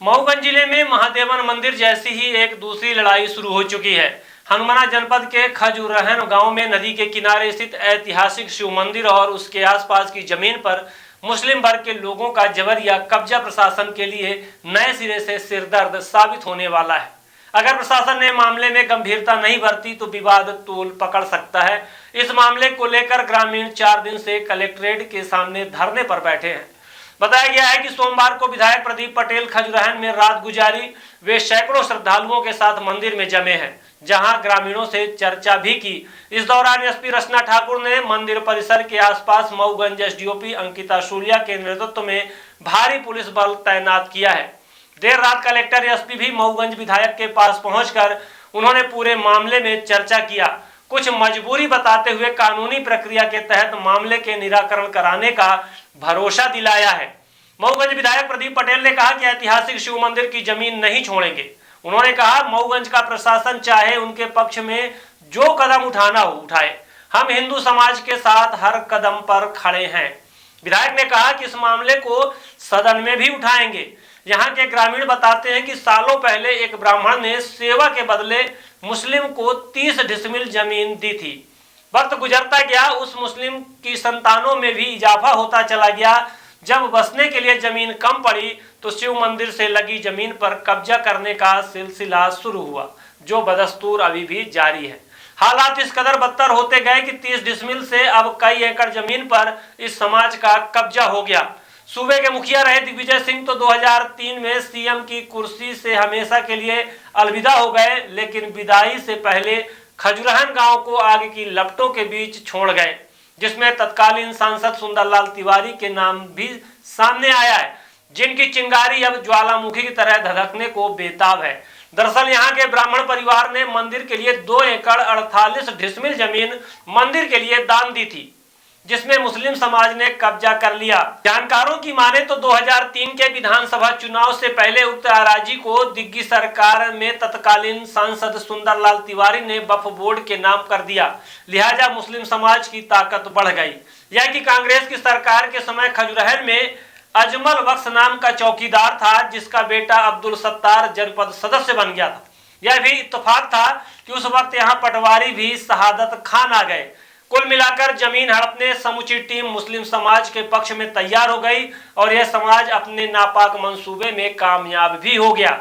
मऊगंज जिले में महादेवन मंदिर जैसी ही एक दूसरी लड़ाई शुरू हो चुकी है। हनुमाना जनपद के खजुरहन गांव में नदी के किनारे स्थित ऐतिहासिक शिव मंदिर और उसके आसपास की जमीन पर मुस्लिम वर्ग के लोगों का जबरिया कब्जा प्रशासन के लिए नए सिरे से सिरदर्द साबित होने वाला है। अगर प्रशासन ने मामले में गंभीरता नहीं बरती तो विवाद तूल पकड़ सकता है। इस मामले को लेकर ग्रामीण 4 दिन से कलेक्ट्रेट के सामने धरने पर बैठे हैं। बताया गया है कि सोमवार को विधायक प्रदीप पटेल खजुरहन में रात गुजारी। वे सैकड़ों श्रद्धालुओं के साथ मंदिर में जमे हैं, जहां ग्रामीणों से चर्चा भी की। इस दौरान एसपी रचना ठाकुर ने मंदिर परिसर के आसपास मऊगंज एसडीओपी अंकिता सूर्या के नेतृत्व में भारी पुलिस बल तैनात किया है। देर रात कलेक्टर एसपी भी मऊगंज विधायक के पास पहुंचकर उन्होंने पूरे मामले में चर्चा किया। कुछ मजबूरी बताते हुए कानूनी प्रक्रिया के तहत मामले के निराकरण कराने का भरोसा दिलाया है। मऊगंज विधायक प्रदीप पटेल ने कहा कि ऐतिहासिक शिव मंदिर की जमीन नहीं छोड़ेंगे। उन्होंने कहा मऊगंज का प्रशासन चाहे उनके पक्ष में जो कदम उठाना हो उठाए, हम हिंदू समाज के साथ हर कदम पर खड़े हैं। विधायक ने कहा कि इस मामले को सदन में भी उठाएंगे। यहाँ के ग्रामीण बताते हैं कि सालों पहले एक ब्राह्मण ने सेवा के बदले मुस्लिम को 30 डिसमिल जमीन दी थी। वक्त गुजरता गया, उस मुस्लिम की संतानों में भी इजाफा होता चला गया। जब बसने के लिए जमीन कम पड़ी तो शिव मंदिर से लगी जमीन पर कब्जा करने का सिलसिला शुरू हुआ, जो बदस्तूर अभी भी जारी है। हालात इस कदर बदतर होते गए कि 30 डिसमिल से अब कई एकड़ जमीन पर इस समाज का कब्जा हो गया। सूबे के मुखिया रहे दिग्विजय सिंह तो 2003 में सीएम की कुर्सी से हमेशा के लिए अलविदा हो गए, लेकिन विदाई से पहले खजुरहन गांव को आग की लपटों के बीच छोड़ गए, जिसमें तत्कालीन सांसद सुंदरलाल तिवारी के नाम भी सामने आया है, जिनकी चिंगारी अब ज्वालामुखी की तरह धधकने को बेताब है। दरअसल यहाँ के ब्राह्मण परिवार ने मंदिर के लिए 2 एकड़ 48 डिसमिल जमीन मंदिर के लिए दान दी थी, जिसमें मुस्लिम समाज ने कब्जा कर लिया। जानकारों की माने तो 2003 के विधानसभा चुनाव से पहले उक्त अराजी को दिग्गी सरकार में तत्कालीन सांसद सुंदरलाल तिवारी ने वक्फ बोर्ड के नाम कर दिया। लिहाजा मुस्लिम समाज की ताकत बढ़ गई। यह कि कांग्रेस की सरकार के समय खजुरहन में अजमल बख्श नाम का चौकीदार था, जिसका बेटा अब्दुल सत्तार जनपद सदस्य बन गया था। यह भी इत्तेफाक था कि उस वक्त यहाँ पटवारी भी शहादत खान आ गए। कुल मिलाकर जमीन हड़पने समूची टीम मुस्लिम समाज के पक्ष में तैयार हो गई और यह समाज अपने नापाक मंसूबे में कामयाब भी हो गया।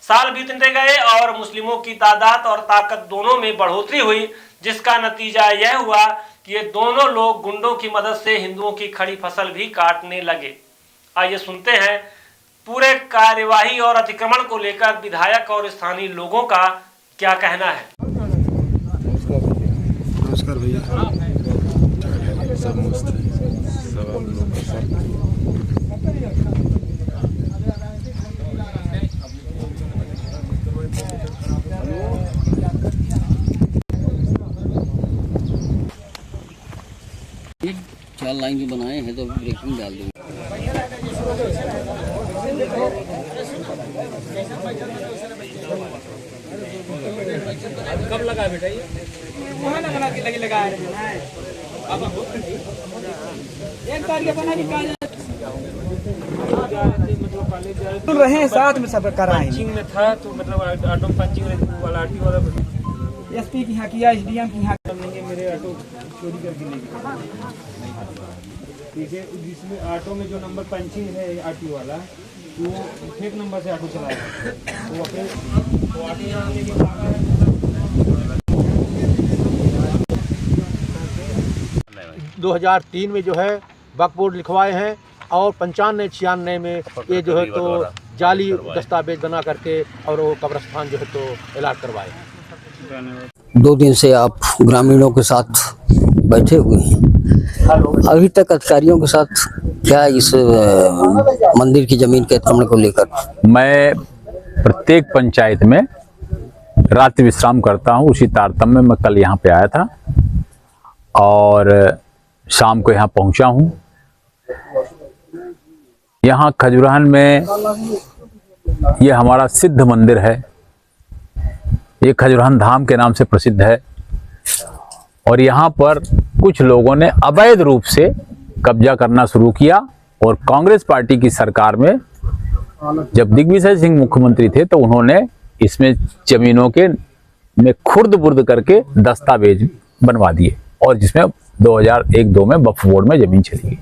साल बीतते गए और मुस्लिमों की तादाद और ताकत दोनों में बढ़ोतरी हुई, जिसका नतीजा यह हुआ कि ये दोनों लोग गुंडों की मदद से हिंदुओं की खड़ी फसल भी काटने लगे। आइए सुनते हैं पूरे कार्यवाही और अतिक्रमण को लेकर विधायक और स्थानीय लोगों का क्या कहना है। नमस्कार भैया, सब मस्त है, सब आप लोग का साथ। 4 लाइन जो बनाए हैं तो ब्रेकिंग डाल दूँगा। कब लगा बेटा ये? वहाँ लगा अब एक तारीख बना कि मतलब रहे साथ में सब कराएं। पंचिंग में था तो मतलब ऑटो पंचिंग वाला आरटी वाला एसपी की यहाँ किया, एसडीएम की यहाँ नहीं, मेरे ऑटो चोरी करके ले गए। ठीक है, जिसमें ऑटो में जो नंबर पंचिंग है आरटी वाला, वो फेक नंबर से ऑटो चलाया, वो अपने ऑटो 2003 में जो है वक्फ बोर्ड लिखवाए हैं और 95-96 में ये जो है तो जाली दस्तावेज बना करके और वो कब्रिस्तान जो है तो ऐलान करवाए। 2 दिन से आप ग्रामीणों के साथ बैठे हुए हैं। अभी तक अधिकारियों के साथ क्या इस मंदिर की जमीन के अतिक्रमण को लेकर? मैं प्रत्येक पंचायत में रात्रि विश्राम करता हूं, उसी तारतम्य में कल यहाँ पे आया था और शाम को यहाँ पहुँचा हूँ। यहाँ खजुरहन में ये हमारा सिद्ध मंदिर है, ये खजुरहन धाम के नाम से प्रसिद्ध है और यहाँ पर कुछ लोगों ने अवैध रूप से कब्जा करना शुरू किया और कांग्रेस पार्टी की सरकार में जब दिग्विजय सिंह मुख्यमंत्री थे तो उन्होंने इसमें जमीनों के में खुर्द बुर्द करके दस्तावेज बनवा दिए और जिसमें 2001-2 में वक्फ बोर्ड में जमीन चली गई।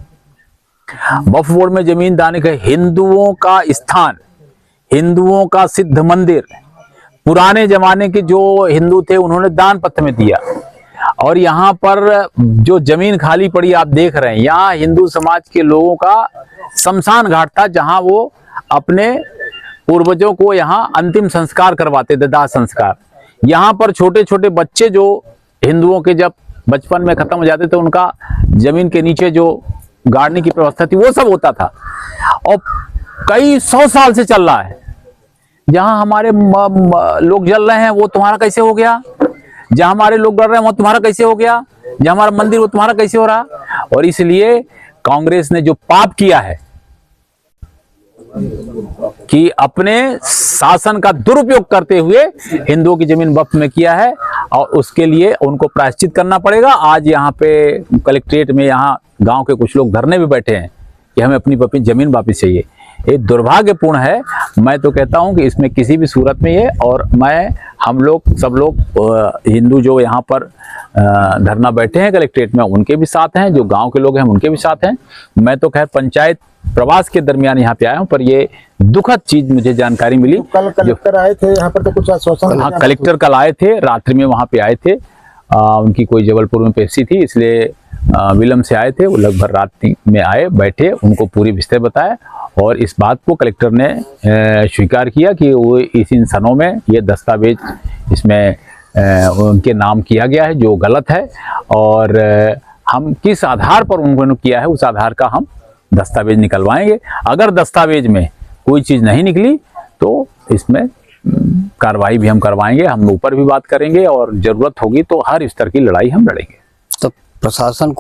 वक्फ बोर्ड में जमीन दाने के हिंदुओं का स्थान, हिंदुओं का सिद्ध मंदिर, पुराने जमाने के जो हिंदू थे उन्होंने दान पत्र में दिया और यहाँ पर जो जमीन खाली पड़ी आप देख रहे हैं, यहाँ हिंदू समाज के लोगों का शमशान घाट था जहाँ वो अपने पूर्वजों को यहाँ अंतिम संस्कार करवाते थे, दाह संस्कार। यहाँ पर छोटे छोटे बच्चे जो हिंदुओं के जब बचपन में खत्म हो जाते थे उनका जमीन के नीचे जो गाड़ने की व्यवस्था थी वो सब होता था और कई 100 साल से चल रहा है। जहां हमारे लोग जल रहे हैं वो तुम्हारा कैसे हो गया, जहां हमारे लोग डर रहे हैं वो तुम्हारा कैसे हो गया, जहां हमारा मंदिर वो तुम्हारा कैसे हो रहा। और इसलिए कांग्रेस ने जो पाप किया है कि अपने शासन का दुरुपयोग करते हुए हिंदुओं की जमीन वक्फ में किया है और उसके लिए उनको प्रायश्चित करना पड़ेगा। आज यहाँ पे कलेक्ट्रेट में यहाँ गांव के कुछ लोग धरने भी बैठे हैं कि हमें अपनी जमीन वापस चाहिए। ये दुर्भाग्यपूर्ण है। मैं तो कहता हूं कि इसमें किसी भी सूरत में ये, और हम लोग सब लोग हिंदू जो यहाँ पर धरना बैठे हैं कलेक्ट्रेट में उनके भी साथ हैं, जो गांव के लोग हैं उनके भी साथ हैं। मैं तो खैर पंचायत प्रवास के दरमियान यहाँ पे आया हूँ, पर ये दुखद चीज मुझे जानकारी मिली। कल कलेक्टर आए थे यहाँ पर तो कुछ आश्वासन। हाँ, कलेक्टर कल आए थे, रात्रि में वहाँ पे आए थे। उनकी कोई जबलपुर में पेशी थी इसलिए विलम्ब से आए थे। वो लगभग रात में आए, बैठे, उनको पूरी विस्तार बताया और इस बात को कलेक्टर ने स्वीकार किया कि वो इस इन सनों में ये दस्तावेज इसमें उनके नाम किया गया है जो गलत है और हम किस आधार पर उन्होंने किया है उस आधार का हम दस्तावेज निकलवाएंगे। अगर दस्तावेज में कोई चीज़ नहीं निकली तो इसमें कार्रवाई भी हम करवाएंगे, हम ऊपर भी बात करेंगे और ज़रूरत होगी तो हर स्तर की लड़ाई हम लड़ेंगे। तो प्रशासन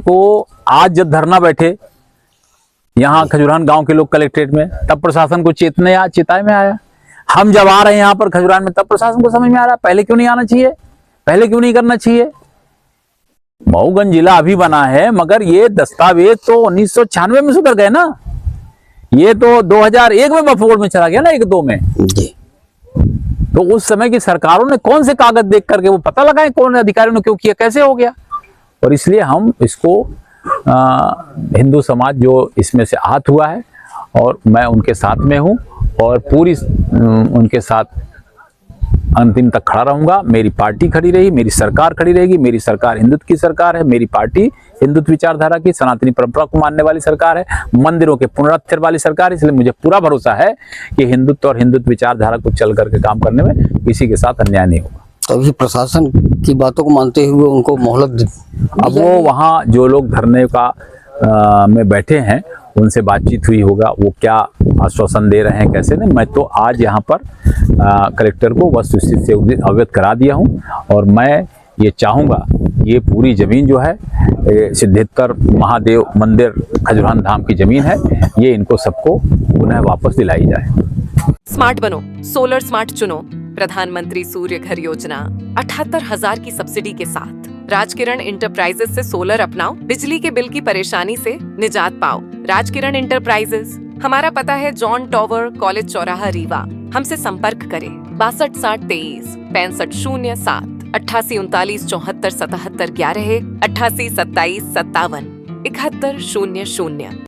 को आज जब धरना बैठे यहाँ खजुरान गांव के लोग कलेक्ट्रेट में, तब प्रशासन को चेताए में आया। हम जब आ रहे हैं यहाँ पर खजुरान में तब प्रशासन को समझ में आ रहा है पहले क्यों नहीं आना चाहिए, पहले क्यों नहीं करना चाहिए। मऊगंज जिला अभी बना है मगर ये दस्तावेज तो 1996 में सुधर गए ना, ये तो 2001 में वक्फ बोर्ड में चला गया ना, 1-2 में जी। तो उस समय की सरकारों ने कौन से कागज देख करके वो पता लगाए कौन अधिकारियों ने क्यों किया, कैसे हो गया। और इसलिए हम इसको हिंदू समाज जो इसमें से आहत हुआ है और मैं उनके साथ में हूँ और पूरी उनके साथ अंतिम तक खड़ा रहूंगा। मेरी पार्टी खड़ी रही, मेरी सरकार खड़ी रहेगी। मेरी सरकार हिंदुत्व की सरकार है, मेरी पार्टी हिंदुत्व विचारधारा की सनातनी परंपरा को मानने वाली सरकार है, मंदिरों के पुनरुत्थान वाली सरकार है। इसलिए मुझे पूरा भरोसा है कि हिंदुत्व और हिंदुत्व विचारधारा को चल करके काम करने में किसी के साथ अन्याय नहीं होगा। तो अभी प्रशासन की बातों को मानते हुए उनको मोहलत, अब वो वहाँ जो लोग धरने का में बैठे हैं उनसे बातचीत हुई होगा, वो क्या आश्वासन दे रहे हैं कैसे नहीं। मैं तो आज यहाँ पर कलेक्टर को वस्तुस्थिति से अवगत करा दिया हूँ और मैं ये चाहूँगा ये पूरी ज़मीन जो है सिद्धेश्वर महादेव मंदिर खजुरान धाम की ज़मीन है, ये इनको सबको पुनः वापस दिलाई जाए। स्मार्ट बनो, सोलर स्मार्ट चुनो। प्रधानमंत्री सूर्य घर योजना 78,000 की सब्सिडी के साथ राजकिरण इंटरप्राइजेस से सोलर अपनाओ, बिजली के बिल की परेशानी से निजात पाओ। राजकिरण इंटरप्राइजेस, हमारा पता है जॉन टॉवर, कॉलेज चौराहा, रीवा। हमसे संपर्क करें 62 60 23 65 07 88 39 74 77 11 88 27 57 71 000।